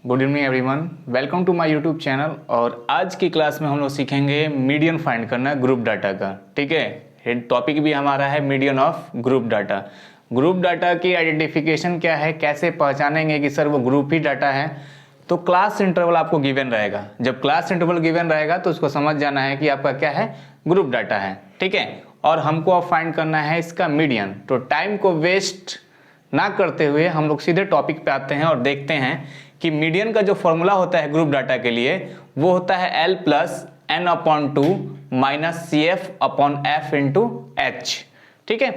Good evening everyone, welcome to my YouTube channel. और आज की क्लास में हम लोग सीखेंगे मीडियन फाइंड करना ग्रुप डाटा का। ठीक है, टॉपिक भी हमारा है median of group data. Group data की आइडेंटिफिकेशन क्या है, कैसे पहचानेंगे कि सर वो ग्रुप ही डाटा है। तो क्लास इंटरवल आपको गिवन रहेगा। जब क्लास इंटरवल गिवन रहेगा तो उसको समझ जाना है कि आपका क्या है, ग्रुप डाटा है। ठीक है, और हमको अब फाइंड करना है इसका मीडियन। तो टाइम को वेस्ट ना करते हुए हम लोग सीधे टॉपिक पे आते हैं और देखते हैं कि मीडियन का जो फॉर्मूला होता है ग्रुप डाटा के लिए वो होता है L plus N upon 2 minus CF upon F into H। ठीक है,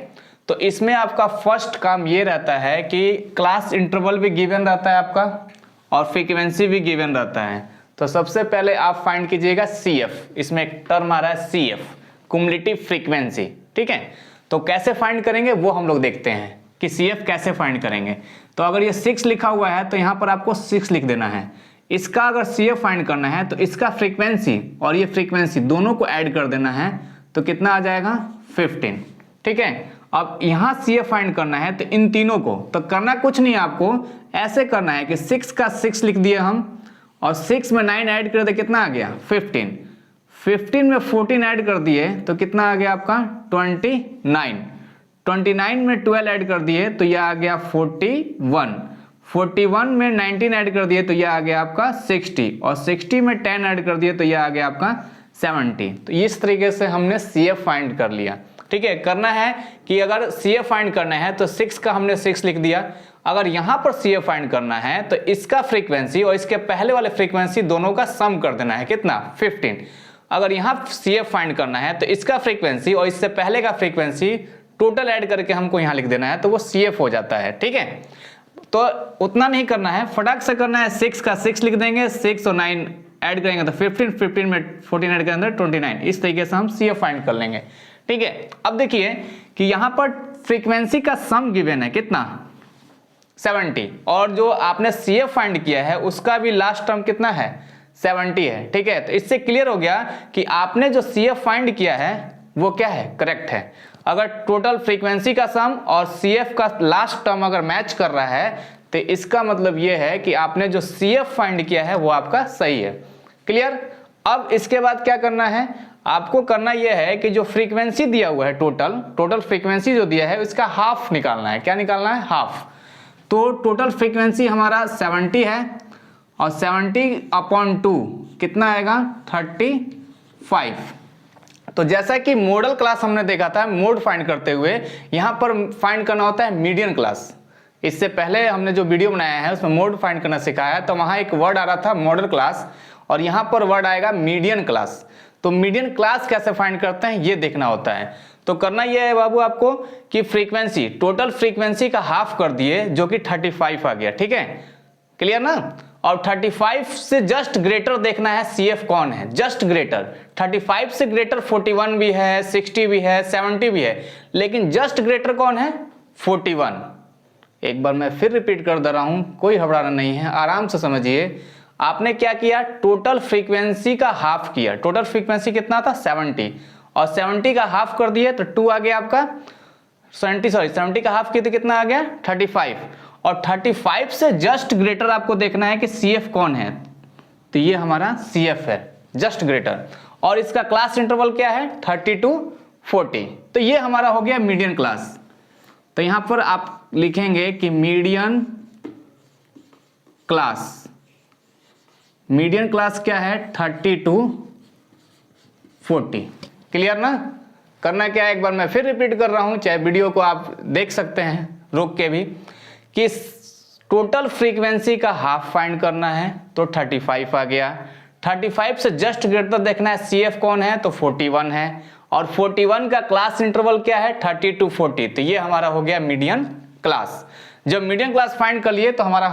तो इसमें आपका फर्स्ट काम ये रहता है कि क्लास इंटरवल भी गिवन रहता है आपका और फ्रीक्वेंसी भी गिवन रहता है। तो सबसे पहले आप फाइंड कीजिएगा CF। इसमें एक टर्म आ रहा है CF, कुमुलेटिव फ्रीक्वेंसी। ठीक है, तो कैसे फाइंड करेंगे वो हम लोग देखते हैं कि CF कैसे फाइंड करेंगे। तो अगर ये 6 लिखा हुआ है तो यहाँ पर आपको 6 लिख देना है। इसका अगर CF फाइंड करना है तो इसका फ्रीक्वेंसी और ये फ्रीक्वेंसी दोनों को ऐड कर देना है। तो कितना आ जाएगा, 15। ठीक है, अब यहाँ CF फाइंड करना है तो इन तीनों को तो करना कुछ नहीं, आपको ऐसे करना है कि 6 का 6 लिख दिए हम और 6 में 9 ऐड कर दे, कितना आ गया 15। 15 में 14 ऐड कर दिए तो कितना आ गया आपका 29। 29 में 12 ऐड कर दिए तो यह आ गया 41। 41 में 19 ऐड कर दिए तो यह आ गया आपका 60 और 60 में 10 ऐड कर दिए तो यह आ गया आपका 70। तो इस तरीके से हमने CF फाइंड कर लिया। ठीक है, करना है कि अगर CF फाइंड करना है तो 6 का हमने 6 लिख दिया। अगर यहां पर CF फाइंड करना है तो इसका फ्रीक्वेंसी और इसके पहले वाले फ्रीक्वेंसी दोनों का सम कर देना है, कितना 15। अगर यहां CF फाइंड करना है तो इसका फ्रीक्वेंसी और इससे पहले का फ्रीक्वेंसी टोटल ऐड करके हमको यहाँ लिख देना है तो वो CF हो जाता है। ठीक है, तो उतना नहीं करना है, फटाक से करना है। 6 का 6 लिख देंगे, 6 और 9 ऐड करेंगे तो 15, 15 में 14 ऐड करेंगे तो 29। इस तरीके से हम CF फाइंड कर लेंगे। ठीक है, अब देखिए कि यहाँ पर फ्रीक्वेंसी का सम गिवन है कितना 70 और जो आपने CF फाइंड किया है उसका भी लास्ट टर्म कितना है 70 है। ठीक है, तो इससे क्लियर हो गया कि आपने जो CF फाइंड किया है वो क्या है, करेक्ट है। अगर टोटल फ्रीक्वेंसी का सम और CF का लास्ट टर्म अगर मैच कर रहा है तो इसका मतलब ये है कि आपने जो CF फाइंड किया है वो आपका सही है। क्लियर। अब इसके बाद क्या करना है, आपको करना यह है कि जो फ्रीक्वेंसी दिया हुआ है टोटल फ्रीक्वेंसी जो दिया है उसका हाफ निकालना है। क्या निकालना है, हाफ। तो टोटल फ्रीक्वेंसी हमारा 70 है और 70 अपॉन 2 कितना आएगा 35। तो जैसा कि मॉडल क्लास हमने देखा था मोड फाइंड करते हुए, यहाँ पर फाइंड करना होता है मीडियन क्लास। इससे पहले हमने जो वीडियो बनाया है उसमें मोड फाइंड करना सिखाया है, तो वहाँ एक वर्ड आ रहा था मॉडल क्लास और यहाँ पर वर्ड आएगा मीडियन क्लास। तो मीडियन क्लास कैसे फाइंड करते हैं ये देखना होता है। तो करना यह है बाबू आपको कि फ्रीक्वेंसी टोटल फ्रीक्वेंसी का हाफ कर दिए जो कि 35 आ गया। ठीक है, क्लियर ना। और 35 से जस्ट ग्रेटर देखना है CF कौन है, जस्ट ग्रेटर। 35 से ग्रेटर 41 भी है, 60 भी है, 70 भी है, लेकिन जस्ट ग्रेटर कौन है 41। एक बार मैं फिर रिपीट कर दे रहा हूं, कोई घबराना नहीं है, आराम से समझिए। आपने क्या किया, टोटल फ्रीक्वेंसी का हाफ किया। टोटल फ्रीक्वेंसी कितना था 70 और 70 का हाफ कर दिए तो 2 आ गया आपका 70 का हाफ किया तो कितना आ गया 35। और 35 से जस्ट ग्रेटर आपको देखना है कि CF कौन है, तो ये हमारा CF है, जस्ट ग्रेटर। और इसका क्लास इंटरवल क्या है 30 to 40। तो ये हमारा हो गया मीडियन क्लास। तो यहां पर आप लिखेंगे कि मीडियन क्लास क्या है 30 to 40। क्लियर ना। करना क्या है, एक बार मैं फिर रिपीट कर रहा हूं, चाहे वीडियो को आप देख सकते हैं रोक के भी, कि टोटल फ्रीक्वेंसी का हाफ फाइंड करना है तो 35 आ गया। 35 से जस्ट ग्रेटर देखना है CF कौन है तो 41 है और 41 का क्लास इंटरवल क्या है 30 to 40। तो ये हमारा हो गया मीडियन क्लास। जब मीडियन क्लास फाइंड कर लिए तो हमारा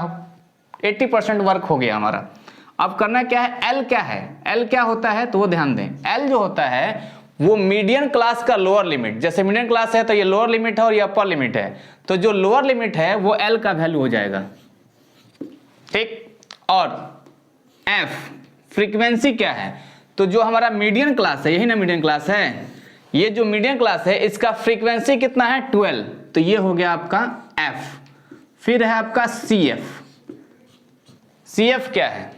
80% वर्क हो गया हमारा। अब करना क्या है, L क्या है, L क्या होता है तो वो ध्यान दें। L जो होता है वो मीडियन क्लास का लोअर लिमिट, जैसे मीडियन क्लास है तो ये लोअर लिमिट है और ये अपर लिमिट है, तो जो लोअर लिमिट है वो L का वैल्यू हो जाएगा। ठीक, और F फ्रीक्वेंसी क्या है, तो जो हमारा मीडियन क्लास है, यही ना मीडियन क्लास है, ये जो मीडियन क्लास है इसका फ्रीक्वेंसी कितना है 12, तो ये हो गया आपका F। फिर है आपका CF। CF क्या है?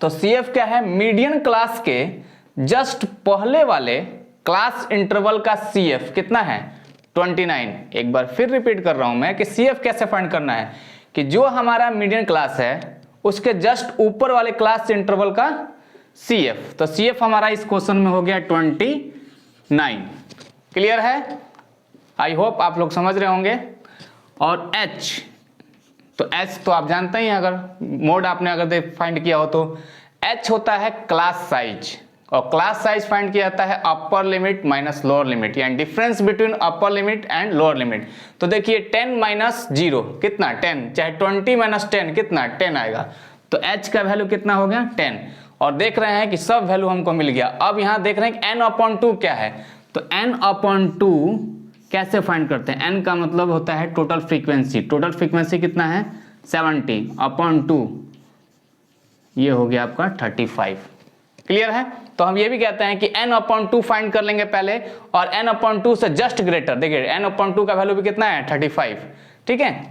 तो CF क्या है? मीडियन क्लास के जस्ट पहले वाले क्लास इंटरवल का CF कितना है? 29। एक बार फिर रिपीट कर रहा हूं मैं कि CF कैसे फाइंड करना है कि जो हमारा मीडियन क्लास है उसके जस्ट ऊपर वाले क्लास इंटरवल का CF। तो CF हमारा इस क्वेश्चन में हो गया 29। क्लियर है? आई होप आप लोग समझ रहे होंगे। और H, तो H तो आप जानते ही हैं, अगर मोड आपने अगर फाइंड किया हो तो H होता है क्लास साइज, और क्लास साइज फाइंड किया जाता है upper limit minus lower limit, यानी difference between upper limit and lower limit. तो देखिए 10 माइनस 0 कितना? 10, चाहे 20 माइनस 10 कितना? 10 आएगा। तो H का वैल्यू कितना हो गया? 10। और देख रहे हैं कि सब वैल्यू हमको मिल गया। अब यहाँ देख रहे हैं कि n/2 क्या है, तो n/2 कैसे फाइंड करते हैं? n का मतलब होता है टोटल फ्रीक्वेंसी। टोटल फ्रीक्वेंसी कितना है? 70/2, ये हो गया आपका 35। क्लियर है? तो हम ये भी कहते हैं कि n/2 फाइंड कर लेंगे पहले, और n/2 से जस्ट ग्रेटर, देखिए n/2 का वैल्यू भी कितना है? 35। ठीक है,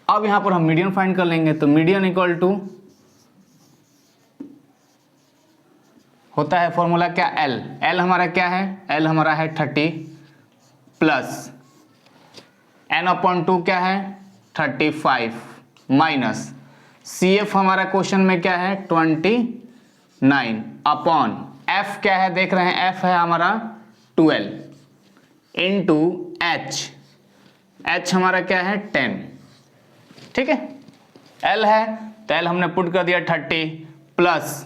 अब यहां पर हम मीडियन फाइंड कर लेंगे। तो मीडियन इक्वल टू होता है फॉर्मूला क्या? L हमारा क्या है? L हमारा है 30 प्लस n/2 क्या है? 35 माइनस CF हमारा क्वेश्चन में क्या है? 29 अपॉन F क्या है? देख रहे हैं F है हमारा 12 इंटू H हमारा क्या है? 10। ठीक है, L है तो L हमने पुट कर दिया 30 प्लस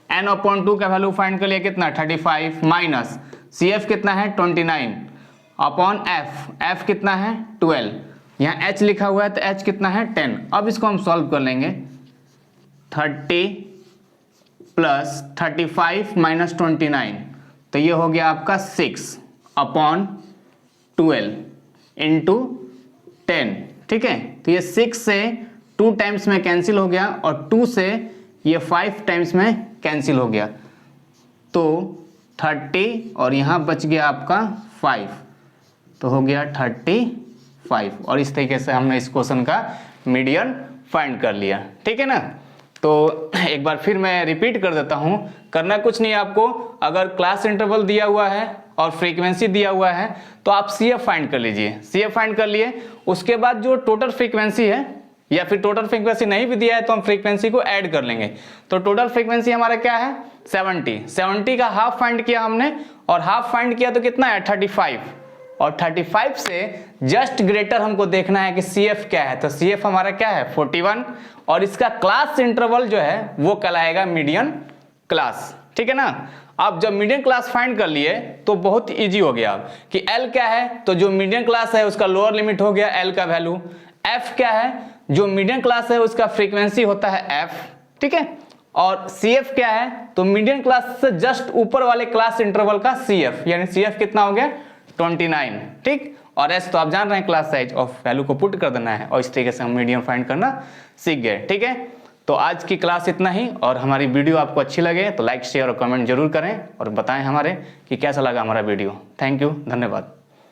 n/2 का वैल्यू फाइंड कर लिया कितना? 35 माइनस CF कितना है? 29 अपॉन F कितना है? 12। यहाँ H लिखा हुआ है तो H कितना है? 10। अब इसको हम सॉल्व कर लेंगे। 30 प्लस 35 माइनस 29, तो ये हो गया आपका 6 अपॉन 12 इंटू 10। ठीक है, तो ये 6 से 2 टाइम्स में कैंसिल हो गया, और 2 से ये 5 टाइम्स में कैंसिल हो गया, तो 30 और यहाँ बच गया आपका 5, तो हो गया 35। और इस तरीके से हमने इस क्वेश्चन का मीडियन फाइंड कर लिया। ठीक है ना? तो एक बार फिर मैं रिपीट कर देता हूँ, करना कुछ नहीं आपको। अगर क्लास इंटरवल दिया हुआ है और फ्रीक्वेंसी दिया हुआ है तो आप CF फाइंड कर लीजिए। CF फाइंड कर लिए, उसके बाद जो टोटल फ्रीक्वेंसी है, या फिर टोटल फ्रीक्वेंसी नहीं भी दिया है तो हम फ्रीक्वेंसी को ऐड कर लेंगे। तो टोटल फ्रीक्वेंसी हमारा क्या है? 70 का हाफ फाइंड किया हमने, और हाफ फाइंड किया तो कितना है? 35, और 35 से जस्ट ग्रेटर हमको देखना है कि CF क्या है। तो CF हमारा क्या है? 41, और इसका क्लास इंटरवल जो है वो कहलाएगा मीडियन क्लास। ठीक है ना? अब जब मीडियन क्लास फाइंड कर लिए तो बहुत इजी हो गया अब कि L क्या है, तो जो मीडियन क्लास है उसका लोअर लिमिट हो गया L का वैल्यू। F क्या है? जो मीडियन क्लास है उसका फ्रीक्वेंसी होता है F। ठीक है, और CF क्या है? तो मीडियन क्लास से जस्ट ऊपर वाले क्लास इंटरवल का CF, यानी CF कितना हो गया? 29। ठीक, और S तो आप जान रहे हैं क्लास साइज, ऑफ वैल्यू को पुट कर देना है, और इस तरीके से हम मीडियन फाइंड करना सीख गए। ठीक है, तो आज की क्लास इतना ही, और हमारी वीडियो आपको अच्छी लगे तो लाइक शेयर और कमेंट जरूर करें, और बताएं हमारे कि कैसा लगा हमारा वीडियो। थैंक यू, धन्यवाद।